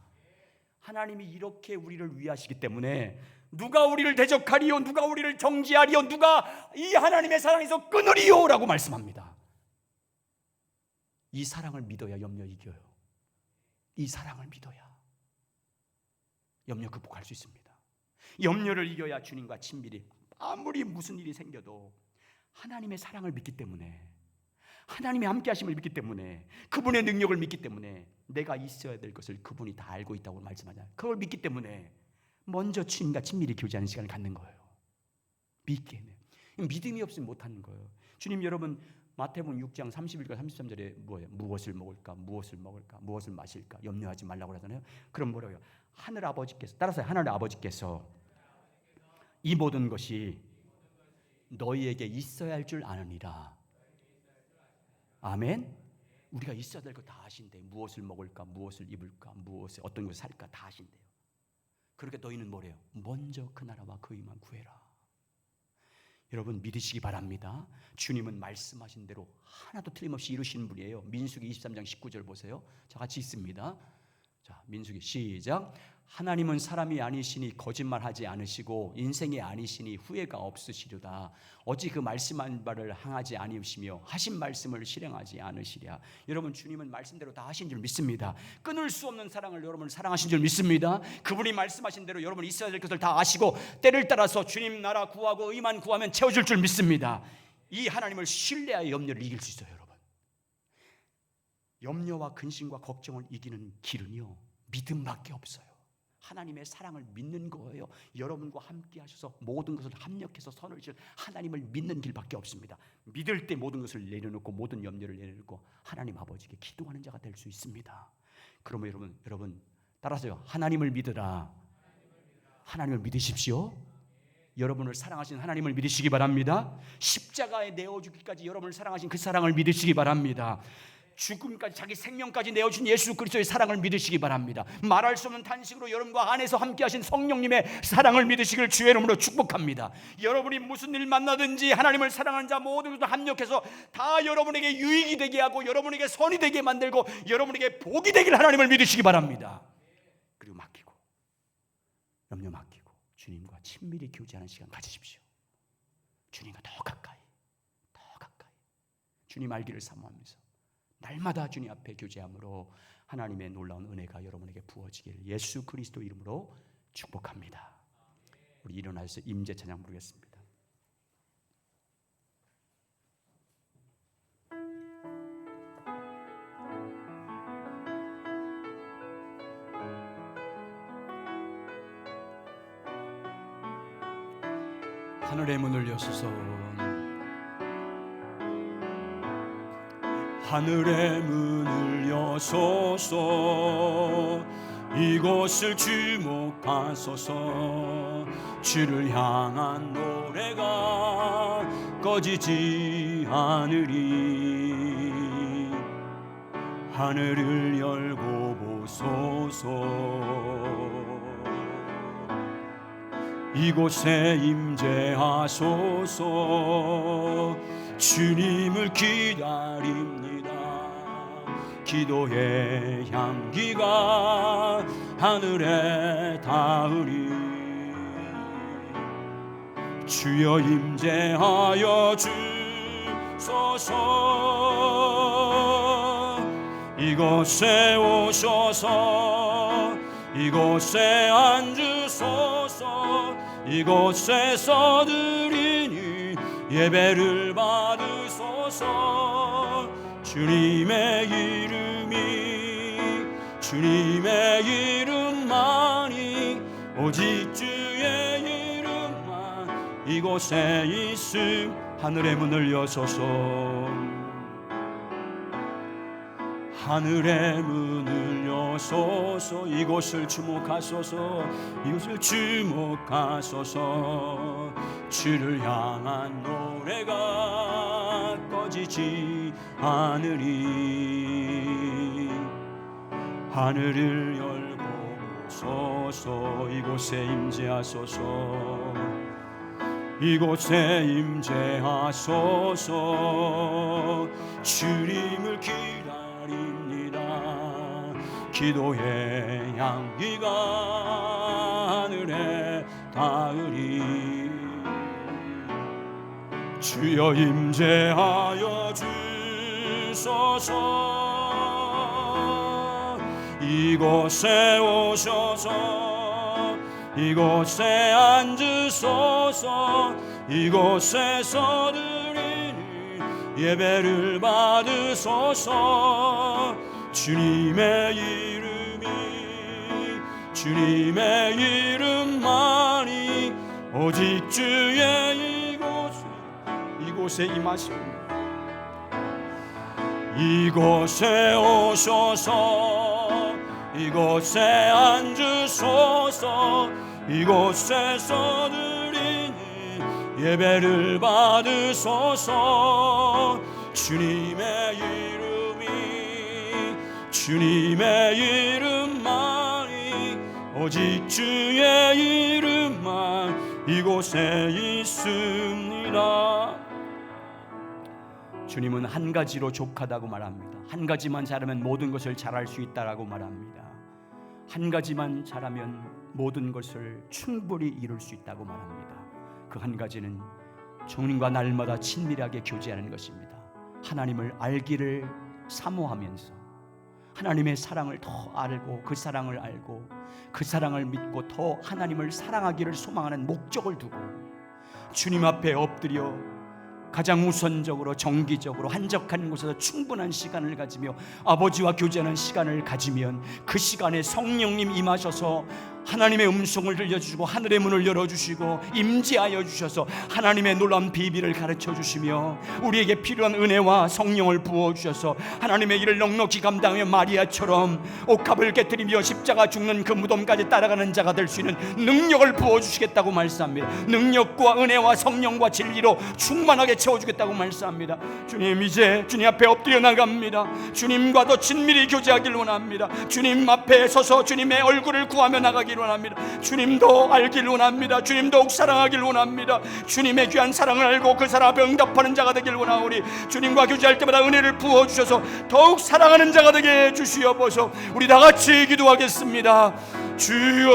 하나님이 이렇게 우리를 위하시기 때문에 누가 우리를 대적하리요, 누가 우리를 정죄하리요, 누가 이 하나님의 사랑에서 끊으리요 라고 말씀합니다. 이 사랑을 믿어야 염려 이겨요. 이 사랑을 믿어야 염려 극복할 수 있습니다. 염려를 이겨야 주님과 친밀히, 아무리 무슨 일이 생겨도 하나님의 사랑을 믿기 때문에, 하나님의 함께 하심을 믿기 때문에, 그분의 능력을 믿기 때문에 내가 있어야 될 것을 그분이 다 알고 있다고 말씀하잖아요. 그걸 믿기 때문에 먼저 주님과 친밀히 교제하는 시간을 갖는 거예요. 믿게. 믿음이 없으면 못하는 거예요. 주님, 여러분 마태복음 6장 31과 33절에 뭐예요? 무엇을 먹을까, 무엇을 먹을까, 무엇을 마실까 염려하지 말라고 하잖아요. 그럼 뭐라고요? 하늘 아버지께서, 따라서 하늘 아버지께서 이 모든 것이 너희에게 있어야 할 줄 아느니라. 아멘. 우리가 있어야 될 거 다 아신대. 무엇을 먹을까, 무엇을 입을까, 무엇을 어떤 것을 살까 다 아신대요. 그렇게 너희는 뭐래요? 먼저 그 나라와 그 의만 구해라. 여러분 믿으시기 바랍니다. 주님은 말씀하신 대로 하나도 틀림없이 이루시는 분이에요. 민수기 23장 19절 보세요. 자, 같이 읽습니다. 자, 민수기 시작. 하나님은 사람이 아니시니 거짓말하지 않으시고 인생이 아니시니 후회가 없으시려다. 어찌 그 말씀한 바를 행하지 아니시며 하신 말씀을 실행하지 않으시랴. 여러분, 주님은 말씀대로 다 하신 줄 믿습니다. 끊을 수 없는 사랑을 여러분을 사랑하신 줄 믿습니다. 그분이 말씀하신 대로 여러분 있어야 될 것을 다 아시고 때를 따라서 주님 나라 구하고 의만 구하면 채워줄 줄 믿습니다. 이 하나님을 신뢰하여 염려를 이길 수 있어요. 여러분, 염려와 근심과 걱정을 이기는 길은요 믿음밖에 없어요. 하나님의 사랑을 믿는 거예요. 여러분과 함께 하셔서 모든 것을 합력해서 선을 지을 하나님을 믿는 길밖에 없습니다. 믿을 때 모든 것을 내려놓고 모든 염려를 내려놓고 하나님 아버지께 기도하는 자가 될 수 있습니다. 그러면 여러분 따라서요. 하나님을 믿으라. 하나님을 믿으십시오. 여러분을 사랑하신 하나님을 믿으시기 바랍니다. 십자가에 내어주기까지 여러분을 사랑하신 그 사랑을 믿으시기 바랍니다. 죽음까지 자기 생명까지 내어준 예수 그리스도의 사랑을 믿으시기 바랍니다. 말할 수 없는 탄식으로 여러분과 안에서 함께하신 성령님의 사랑을 믿으시길 주의 이름으로 축복합니다. 여러분이 무슨 일 만나든지 하나님을 사랑하는 자 모두 합력해서 다 여러분에게 유익이 되게 하고 여러분에게 선이 되게 만들고 여러분에게 복이 되길 하나님을 믿으시기 바랍니다. 그리고 맡기고 염려 맡기고 주님과 친밀히 교제하는 시간 가지십시오. 주님과 더 가까이 주님 알기를 사모하면서 날마다 주님 앞에 교제함으로 하나님의 놀라운 은혜가 여러분에게 부어지기를 예수 그리스도 이름으로 축복합니다. 우리 일어나서 임재 찬양 부르겠습니다. 하늘의 문을 여소서 하늘의 문을 여소서 이곳을 주목하소서 주를 향한 노래가 꺼지지 않으리 하늘을 열고 보소서 이곳에 임재하소서 주님을 기다립니다 기도의 향기가 하늘에 닿으리 주여 임재하여 주소서 이곳에 오셔서 이곳에 앉으소서 이곳에서 드리니 예배를 받으소서 주님의 이름만이 오직 주의 이름만 이곳에 있음 하늘의 문을 여소서 하늘의 문을 여소서 이곳을 주목하소서 이곳을 주목하소서 주를 향한 노래가 꺼지지 않으리 하늘을 열고 보소서 이곳에 임재하소서 이곳에 임재하소서 주님을 기다립니다 기도의 향기가 하늘에 닿으리 주여 임재하여 주소서 이곳에 오셔서 이곳에 앉으소서 이곳에서 드리니 예배를 받으소서 주님의 이름만이 오직 주의 이곳에 임하시옵니다 이곳에 오셔서 이곳에 앉으소서 이곳에서 드리니 예배를 받으소서 주님의 이름만이 오직 주의 이름만 이곳에 있습니다 주님은 한 가지로 족하다고 말합니다 한 가지만 잘하면 모든 것을 잘할 수 있다라고 말합니다 한 가지만 잘하면 모든 것을 충분히 이룰 수 있다고 말합니다 그 한 가지는 주님과 날마다 친밀하게 교제하는 것입니다 하나님을 알기를 사모하면서 하나님의 사랑을 더 알고 그 사랑을 알고 그 사랑을 믿고 더 하나님을 사랑하기를 소망하는 목적을 두고 주님 앞에 엎드려 가장 우선적으로 정기적으로 한적한 곳에서 충분한 시간을 가지며 아버지와 교제하는 시간을 가지면 그 시간에 성령님 임하셔서 하나님의 음성을 들려주시고 하늘의 문을 열어주시고 임재하여 주셔서 하나님의 놀라운 비밀을 가르쳐 주시며 우리에게 필요한 은혜와 성령을 부어주셔서 하나님의 일을 넉넉히 감당하며 마리아처럼 옥합을 깨뜨리며 십자가 죽는 그 무덤까지 따라가는 자가 될 수 있는 능력을 부어주시겠다고 말씀합니다. 능력과 은혜와 성령과 진리로 충만하게 채워주겠다고 말씀합니다. 주님, 이제 주님 앞에 엎드려 나갑니다. 주님과 더 친밀히 교제하길 원합니다. 주님 앞에 서서 주님의 얼굴을 구하며 나가길 원합니다. 주님도 알길 원합니다. 주님 더욱 사랑하길 원합니다. 주님의 귀한 사랑을 알고 그 사랑 앞에 응답하는 자가 되길 원하오니 주님과 교제할 때마다 은혜를 부어주셔서 더욱 사랑하는 자가 되게 해주시옵소서. 우리 다같이 기도하겠습니다. 주여,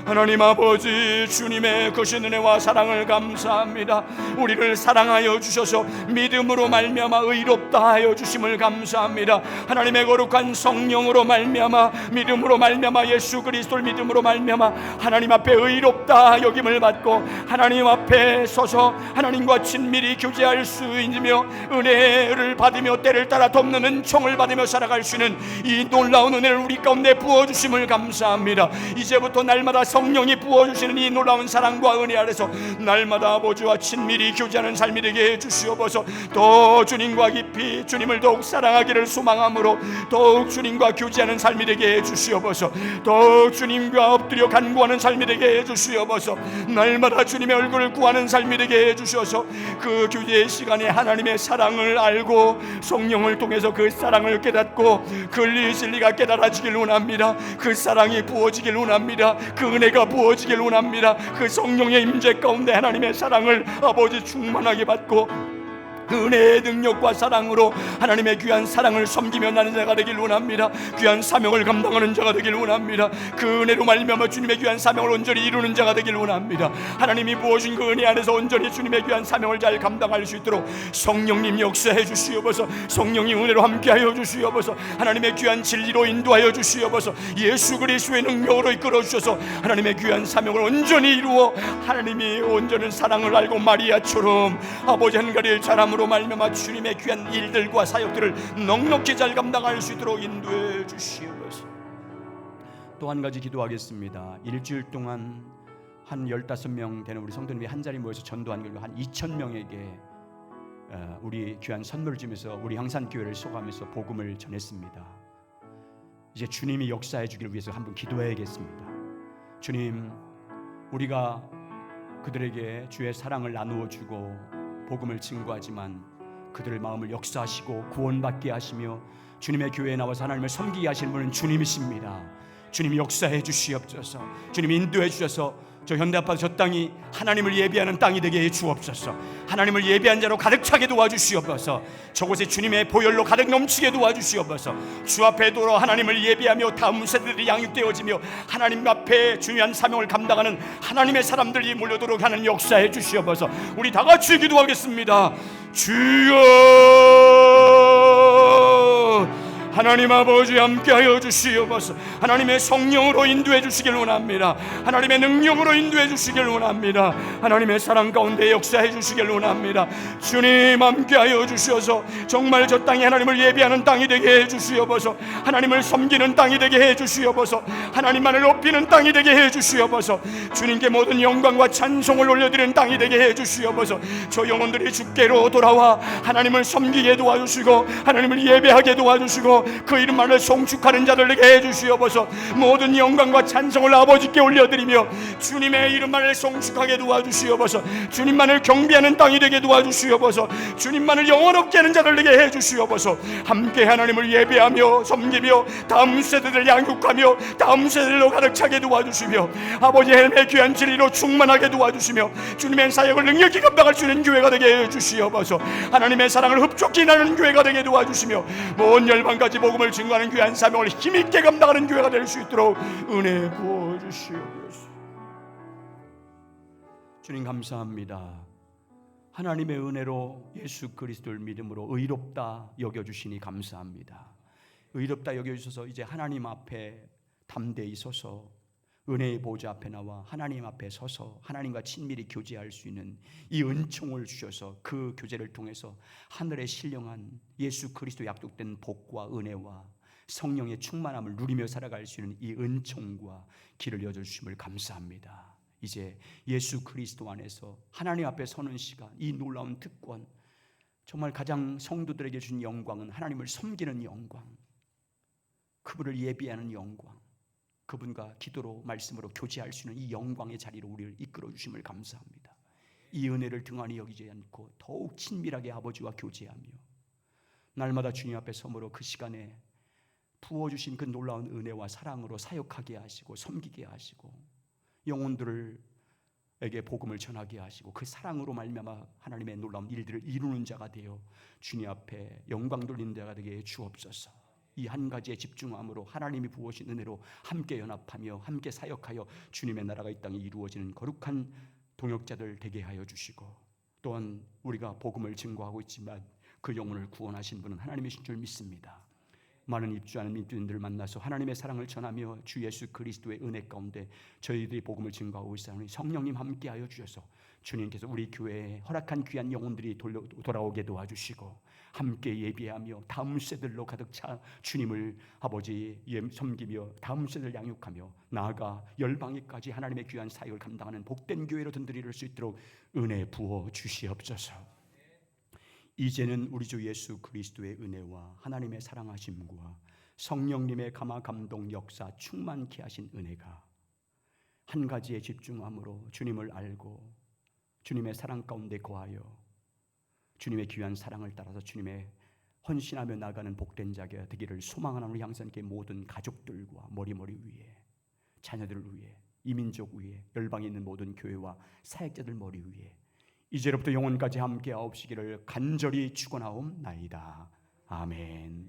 하나님 아버지, 주님의 거신 은혜와 사랑을 감사합니다. 우리를 사랑하여 주셔서 믿음으로 말미암아 의롭다 하여 주심을 감사합니다. 하나님의 거룩한 성령으로 말미암아 믿음으로 말미암아 예수 그리스도를 믿음으로 말미암아 하나님 앞에 의롭다 여김을 받고 하나님 앞에 서서 하나님과 친밀히 교제할 수 있으며 은혜를 받으며 때를 따라 돕는 은총을 받으며 살아갈 수 있는 이 놀라운 은혜를 우리 가운데 부어주심을 감사합니다. 이제부터 날마다 성령이 부어주시는 이 놀라운 사랑과 은혜 아래서 날마다 아버지와 친밀히 교제하는 삶이 되게 해주시옵소서. 더 주님과 깊이 주님을 더욱 사랑하기를 소망함으로 더욱 주님과 교제하는 삶이 되게 해주시옵소서. 더욱 주님과 엎드려 간구하는 삶이 되게 해주시옵소서. 날마다 주님의 얼굴을 구하는 삶이 되게 해주셔서 그 교제의 시간에 하나님의 사랑을 알고 성령을 통해서 그 사랑을 깨닫고 그 진리가 깨달아지길 원합니다. 그 사랑이 부어지길 원합니다. 그 은혜가 부어지길 원합니다. 그 성령의 임재 가운데 하나님의 사랑을 아버지 충만하게 받고 그 은혜의 능력과 사랑으로 하나님의 귀한 사랑을 섬기며 나는 자가 되길 원합니다. 귀한 사명을 감당하는 자가 되길 원합니다. 그 은혜로 말미암아 주님의 귀한 사명을 온전히 이루는 자가 되길 원합니다. 하나님이 부어준 그 은혜 안에서 온전히 주님의 귀한 사명을 잘 감당할 수 있도록 성령님 역사해 주시옵소서. 성령이 은혜로 함께하여 주시옵소서. 하나님의 귀한 진리로 인도하여 주시옵소서. 예수 그리스도의 능력으로 이끌어 주셔서 하나님의 귀한 사명을 온전히 이루어 하나님이 온전한 사랑을 알고 마리아처럼 아버지 한가리를 자람으로 말미암아 주님의 귀한 일들과 사역들을 넉넉히 잘 감당할 수 있도록 인도해 주시옵소서. 또 한 가지 기도하겠습니다. 일주일 동안 한 15명 되는 우리 성도님이 한 자리 모여서 전도한 걸로 한 2,000명에게 우리 귀한 선물을 주면서 우리 향산교회를 소감해서 복음을 전했습니다. 이제 주님이 역사해 주기를 위해서 한번 기도해야겠습니다. 주님, 우리가 그들에게 주의 사랑을 나누어 주고 복음을 증거하지만 그들의 마음을 역사하시고 구원받게 하시며 주님의 교회에 나와서 하나님을 섬기게 하시는 분은 주님이십니다. 주님이 역사해 주시옵소서. 주님 인도해 주셔서 저 현대아파트 저 땅이 하나님을 예배하는 땅이 되게 해 주옵소서. 하나님을 예배한 자로 가득 차게 도와주시옵소서. 저곳에 주님의 보혈로 가득 넘치게 도와주시옵소서. 주 앞에 돌아 하나님을 예배하며 다음 세대들이 양육되어지며 하나님 앞에 중요한 사명을 감당하는 하나님의 사람들이 몰려도록 하는 역사해 주시옵소서. 우리 다 같이 기도하겠습니다. 주여, 하나님 아버지 함께하여 주시옵소서. 하나님의 성령으로 인도해 주시길 원합니다. 하나님의 능력으로 인도해 주시길 원합니다. 하나님의 사랑 가운데 역사해 주시길 원합니다. 주님 함께하여 주셔서 정말 저 땅이 하나님을 예배하는 땅이 되게 해 주시옵소서. 하나님을 섬기는 땅이 되게 해 주시옵소서. 하나님만을 높이는 땅이 되게 해 주시옵소서. 주님께 모든 영광과 찬송을 올려드리는 땅이 되게 해 주시옵소서. 저 영혼들이 주께로 돌아와 하나님을 섬기게 도와주시고 하나님을 예배하게 도와주시고 그 이름만을 송축하는 자들에게 해주시옵소서. 모든 영광과 찬송을 아버지께 올려드리며 주님의 이름만을 송축하게 도와주시옵소서. 주님만을 경배하는 땅이 되게 도와주시옵소서. 주님만을 영원롭게 하는 자들에게 해주시옵소서. 함께 하나님을 예배하며 섬기며 다음 세대를 양육하며 다음 세대로 가득 차게 도와주시며 아버지 하나님의 귀한 진리로 충만하게 도와주시며 주님의 사역을 능력히 감당할 수 있는 교회가 되게 해주시옵소서. 하나님의 사랑을 흡족히 나누는 교회가 되게 도와주시며 온 열방까지 복음을 증거하는 귀한 사명을 힘있게 감당하는 교회가 될 수 있도록 은혜 부어주시옵소서. 주님 감사합니다. 하나님의 은혜로 예수 그리스도를 믿음으로 의롭다 여겨주시니 감사합니다. 의롭다 여겨주셔서 이제 하나님 앞에 담대히 서서 은혜의 보좌 앞에 나와 하나님 앞에 서서 하나님과 친밀히 교제할 수 있는 이 은총을 주셔서 그 교제를 통해서 하늘에 신령한 예수 그리스도 약속된 복과 은혜와 성령의 충만함을 누리며 살아갈 수 있는 이 은총과 길을 여주심을 감사합니다. 이제 예수 그리스도 안에서 하나님 앞에 서는 시간, 이 놀라운 특권, 정말 가장 성도들에게 준 영광은 하나님을 섬기는 영광, 그분을 예비하는 영광, 그분과 기도로 말씀으로 교제할 수 있는 이 영광의 자리로 우리를 이끌어 주심을 감사합니다. 이 은혜를 등한히 여기지 않고 더욱 친밀하게 아버지와 교제하며 날마다 주님 앞에 서므로 그 시간에 부어주신 그 놀라운 은혜와 사랑으로 사역하게 하시고 섬기게 하시고 영혼들에게 복음을 전하게 하시고 그 사랑으로 말미암아 하나님의 놀라운 일들을 이루는 자가 되어 주님 앞에 영광 돌리는 자가 되게 주옵소서. 이 한 가지에 집중함으로 하나님이 부어주신 은혜로 함께 연합하며 함께 사역하여 주님의 나라가 이 땅에 이루어지는 거룩한 동역자들 되게 하여 주시고, 또한 우리가 복음을 증거하고 있지만 그 영혼을 구원하신 분은 하나님이신 줄 믿습니다. 많은 입주하는 민주인들을 만나서 하나님의 사랑을 전하며 주 예수 그리스도의 은혜 가운데 저희들이 복음을 증거하고 있사오니 성령님 함께하여 주셔서 주님께서 우리 교회에 허락한 귀한 영혼들이 돌아오게 도와주시고 함께 예비하며 다음 세대들로 가득 차 주님을 아버지 섬기며 다음 세대를 양육하며 나아가 열방에까지 하나님의 귀한 사역을 감당하는 복된 교회로 든든히 수 있도록 은혜 부어 주시옵소서. 이제는 우리 주 예수 그리스도의 은혜와 하나님의 사랑하심과 성령님의 감화 감동 역사 충만케 하신 은혜가 한 가지에 집중함으로 주님을 알고 주님의 사랑 가운데 거하여 주님의 귀한 사랑을 따라서 주님의 헌신하며 나가는 복된 자가 되기를 소망하는 우리 향산교회 모든 가족들과 머리머리 위에 자녀들을 위해 이민족 위에 열방에 있는 모든 교회와 사역자들 머리 위에 이제로부터 영원까지 함께 하옵시기를 간절히 축원하옵나이다. 아멘.